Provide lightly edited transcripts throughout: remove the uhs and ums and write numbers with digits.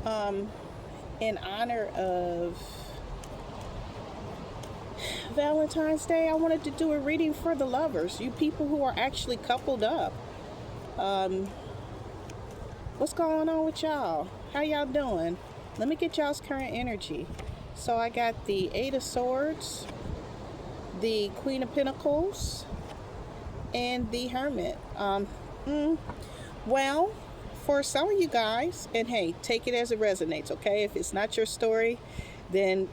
Um, in honor of Valentine's Day, I wanted to do a reading for the lovers, you people who are actually coupled up. Um, what's going on with y'all? How y'all doing? Let me get y'all's current energy. So I got the Eight of Swords, the Queen of Pentacles, and the Hermit. Mm, well, for some of you guys, and hey, take it as it resonates, okay? If it's not your story, then,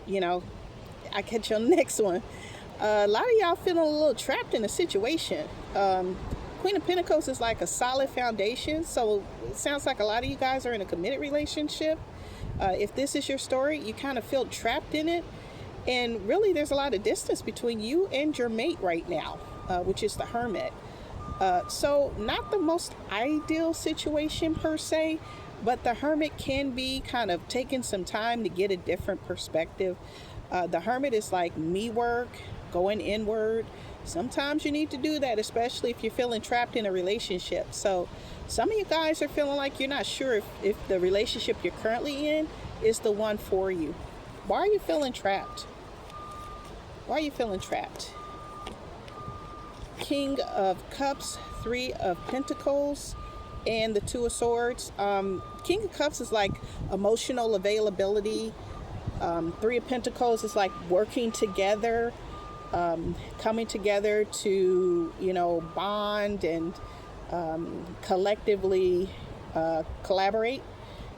I catch you on the next one. A lot of y'all feeling a little trapped in a situation. Queen of Pentacles is like a solid foundation, so it sounds like a lot of you guys are in a committed relationship. If this is your story, you kind of feel trapped in it, and really there's a lot of distance between you and your mate right now, which is the Hermit. So not the most ideal situation per se, but the Hermit can be kind of taking some time to get a different perspective. The Hermit is like me work, going inward. Sometimes you need to do that, especially if you're feeling trapped in a relationship. So some of you guys are feeling like you're not sure if the relationship you're currently in is the one for you. Why are you feeling trapped? Why are you feeling trapped? King of Cups, Three of Pentacles, and the Two of Swords. King of Cups is like emotional availability. Three of Pentacles is like working together, coming together to, bond and collectively collaborate.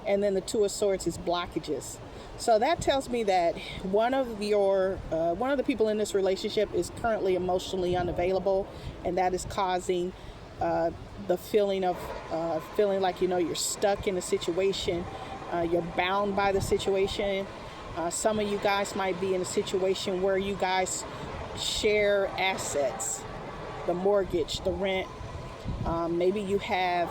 And then the Two of Swords is blockages. So that tells me that one of the people in this relationship is currently emotionally unavailable, and that is causing the feeling of feeling like you're stuck in a situation, you're bound by the situation. Some of you guys might be in a situation where you guys share assets, the mortgage, the rent. Maybe you have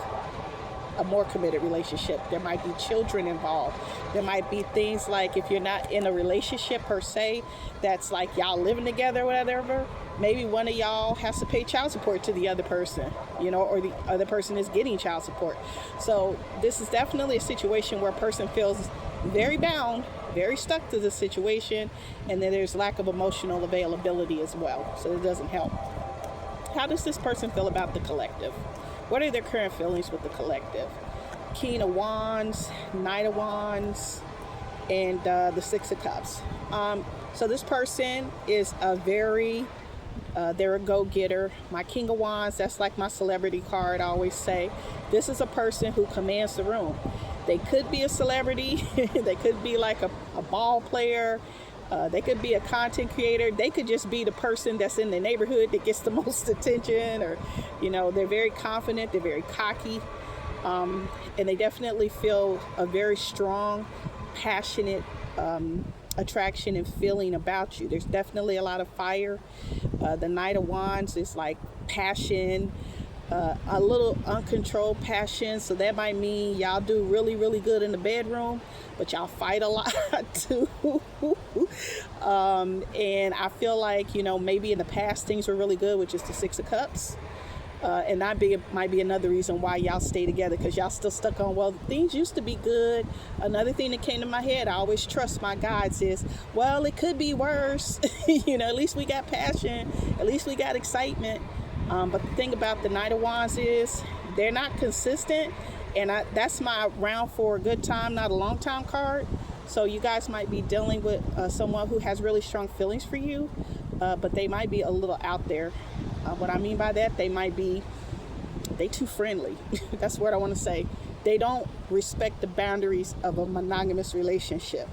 a more committed relationship. There might be children involved. There might be things like, if you're not in a relationship per se, that's like y'all living together or whatever, maybe one of y'all has to pay child support to the other person, or the other person is getting child support. So this is definitely a situation where a person feels very bound, very stuck to the situation, and then there's lack of emotional availability as well. So it doesn't help. How does this person feel about the collective? What are their current feelings with the collective? King of Wands, Knight of Wands, and the Six of Cups. So this person is they're a go-getter. My King of Wands, that's like my celebrity card, I always say. This is a person who commands the room. They could be a celebrity. They could be like a ball player. They could be a content creator. They could just be the person that's in the neighborhood that gets the most attention, or, they're very confident. They're very cocky. And they definitely feel a very strong, passionate attraction and feeling about you. There's definitely a lot of fire. The Knight of Wands is like passion, a little uncontrolled passion. So that might mean y'all do really, really good in the bedroom, but y'all fight a lot too. And I feel like, maybe in the past things were really good, which is the Six of Cups. And might be another reason why y'all stay together, because y'all still stuck on, well, things used to be good. Another thing that came to my head, I always trust my guides, is, well, it could be worse. At least we got passion. At least we got excitement. But the thing about the Knight of Wands is they're not consistent. And that's my round for a good time, not a long time card. So you guys might be dealing with someone who has really strong feelings for you, but they might be a little out there. What I mean by that, they too friendly. That's what I want to say. They don't respect the boundaries of a monogamous relationship.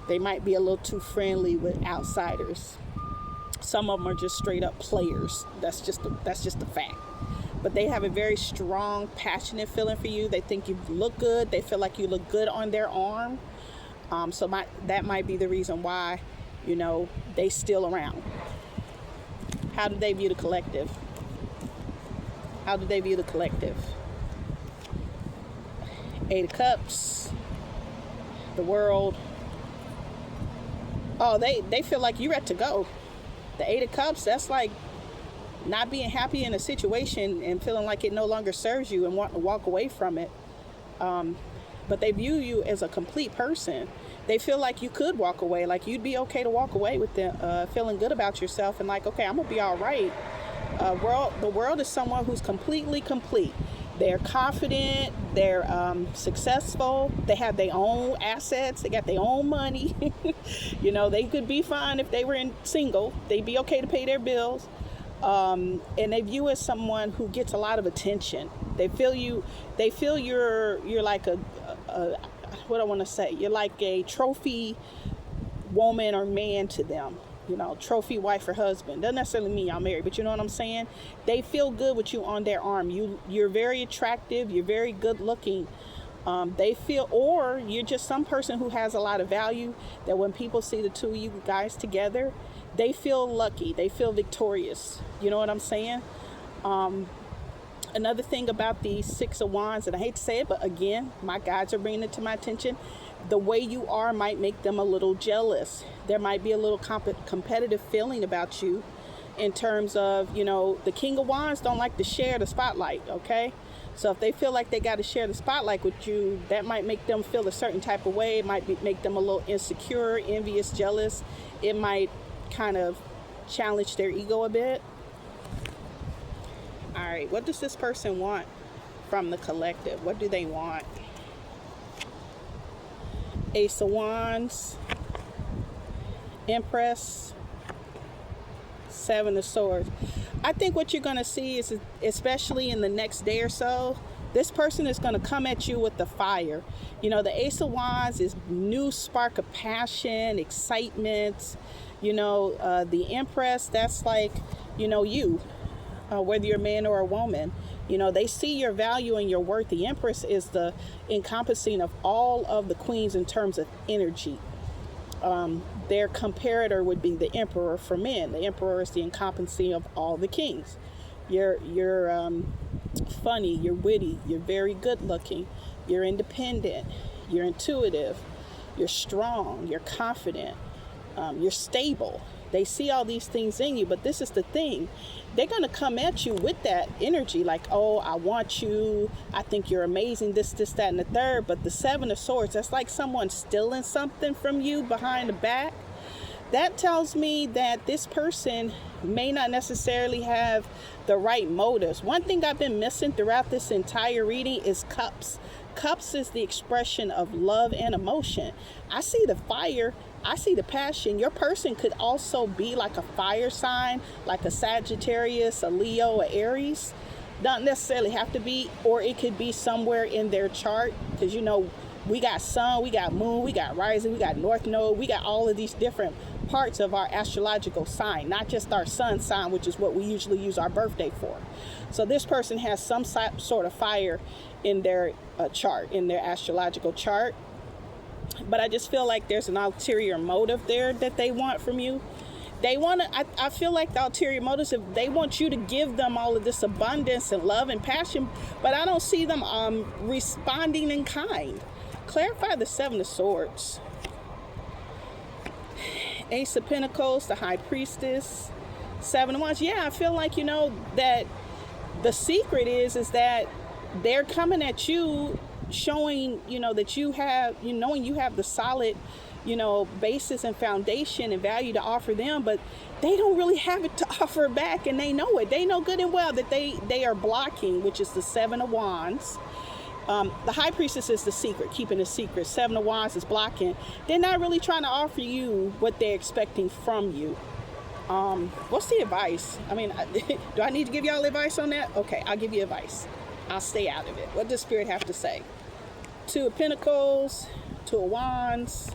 They might be a little too friendly with outsiders. Some of them are just straight up players. That's just a fact. But they have a very strong, passionate feeling for you. They think you look good. They feel like you look good on their arm. So that might be the reason why, they still around. How do they view the collective? How do they view the collective? Eight of Cups, the World. Oh, they feel like you're ready to go. The Eight of Cups, that's like not being happy in a situation and feeling like it no longer serves you and wanting to walk away from it. but they view you as a complete person. They feel like you could walk away, like you'd be okay to walk away with them, feeling good about yourself and like, okay, I'm gonna be all right. The world is someone who's completely complete. They're confident, they're successful, they have their own assets, they got their own money. You know, they could be fine if they were single. They'd be okay to pay their bills. And they view as someone who gets a lot of attention. They feel you're like a what I want to say, you're like a trophy woman or man to them. You know, trophy wife or husband. Doesn't necessarily mean y'all married, but you know what I'm saying? They feel good with you on their arm. You're very attractive. You're very good looking. They feel, or you're just some person who has a lot of value, that when people see the two of you guys together, they feel lucky. They feel victorious. You know what I'm saying? Another thing about the Six of Wands, and I hate to say it, but again, my guides are bringing it to my attention. The way you are might make them a little jealous. There might be a little competitive feeling about you in terms of, you know, the King of Wands don't like to share the spotlight, okay? So if they feel like they got to share the spotlight with you, that might make them feel a certain type of way. It might make them a little insecure, envious, jealous. It might kind of challenge their ego a bit. All right, what does this person want from the collective? What do they want? Ace of Wands, Empress, Seven of Swords. I think what you're going to see is, especially in the next day or so, this person is going to come at you with the fire. You know, the Ace of Wands is new spark of passion, excitement. You know, the Empress, that's like, you know, whether you're a man or a woman. You know, they see your value and your worth. The Empress is the encompassing of all of the queens in terms of energy. Their comparator would be the Emperor for men. The Emperor is the encompassing of all the kings. You're funny, you're witty, you're very good looking, you're independent, you're intuitive, you're strong, you're confident, you're stable. They see all these things in you, but this is the thing. They're going to come at you with that energy like, oh, I want you. I think you're amazing, this, that, and the third. But the Seven of Swords, that's like someone stealing something from you behind the back. That tells me that this person may not necessarily have the right motives. One thing I've been missing throughout this entire reading is cups. Cups is the expression of love and emotion. I see the fire. I see the passion. Your person could also be like a fire sign, like a Sagittarius, a Leo, a Aries. Don't necessarily have to be, or it could be somewhere in their chart. Because, you know, we got sun, we got moon, we got rising, we got north node, we got all of these different parts of our astrological sign, not just our sun sign, which is what we usually use our birthday for. So this person has some sort of fire in their chart, in their astrological chart. But I just feel like there's an ulterior motive there that they want from you. They want to, I feel like the ulterior motives, if they want you to give them all of this abundance and love and passion, but I don't see them responding in kind. Clarify the Seven of Swords. Ace of Pentacles, the High Priestess, Seven of Wands. Yeah, I feel like, you know, that the secret is that they're coming at you showing, you know, that you have, you knowing you have the solid, you know, basis and foundation and value to offer them, but they don't really have it to offer back, and they know it. They know good and well that they are blocking, which is the Seven of Wands. The High Priestess is the secret, keeping a secret. Seven of Wands is blocking. They're not really trying to offer you what they're expecting from you. What's the advice? I mean, do I need to give y'all advice on that? Okay, I'll give you advice. I'll stay out of it. What does Spirit have to say? Two of Pentacles, Two of Wands,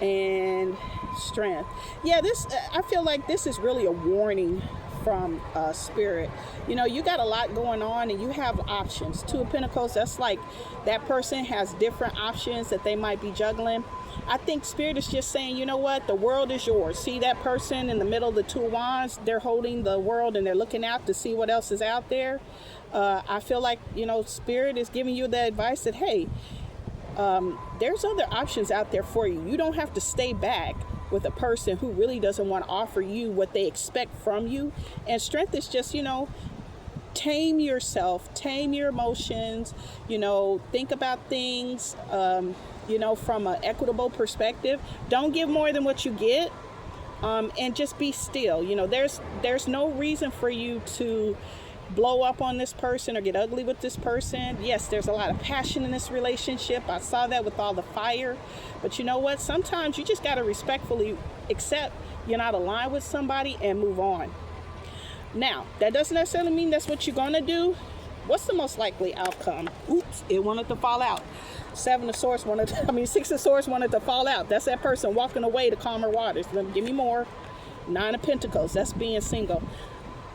and Strength. Yeah, this, I feel like this is really a warning from Spirit. You know, you got a lot going on and you have options. Two of Pentacles, that's like that person has different options that they might be juggling. I think Spirit is just saying, you know what, the world is yours. See that person in the middle of the Two of Wands? They're holding the world and they're looking out to see what else is out there. I feel like, you know, Spirit is giving you the advice that, hey, there's other options out there for you. You don't have to stay back with a person who really doesn't want to offer you what they expect from you. And Strength is just, you know, tame yourself, tame your emotions, think about things, from an equitable perspective. Don't give more than what you get, and just be still. There's no reason for you to blow up on this person or get ugly with this person. Yes, there's a lot of passion in this relationship. I saw that with all the fire. But you know what? Sometimes you just got to respectfully accept you're not aligned with somebody and move on. Now, that doesn't necessarily mean that's what you're going to do. What's the most likely outcome? Oops, it wanted to fall out. Six of Swords wanted to fall out. That's that person walking away to calmer waters. Give me more. Nine of Pentacles, that's being single.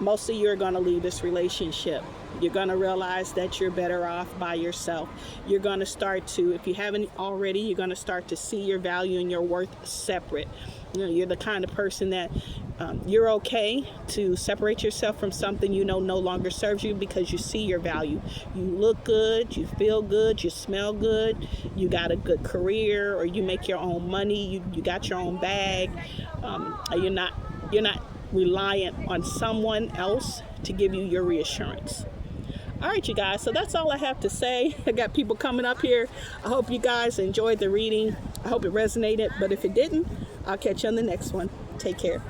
Most of you are going to leave this relationship. You're going to realize that you're better off by yourself. You're going to start to, if you haven't already, you're going to start to see your value and your worth separate. You're the kind of person that you're okay to separate yourself from something no longer serves you, because you see your value. You look good, you feel good, you smell good, you got a good career, or you make your own money, you got your own bag. You're not reliant on someone else to give you your reassurance. All right, you guys, so that's all I have to say. I got people coming up here. I hope you guys enjoyed the reading. I hope it resonated, but if it didn't, I'll catch you on the next one. Take care.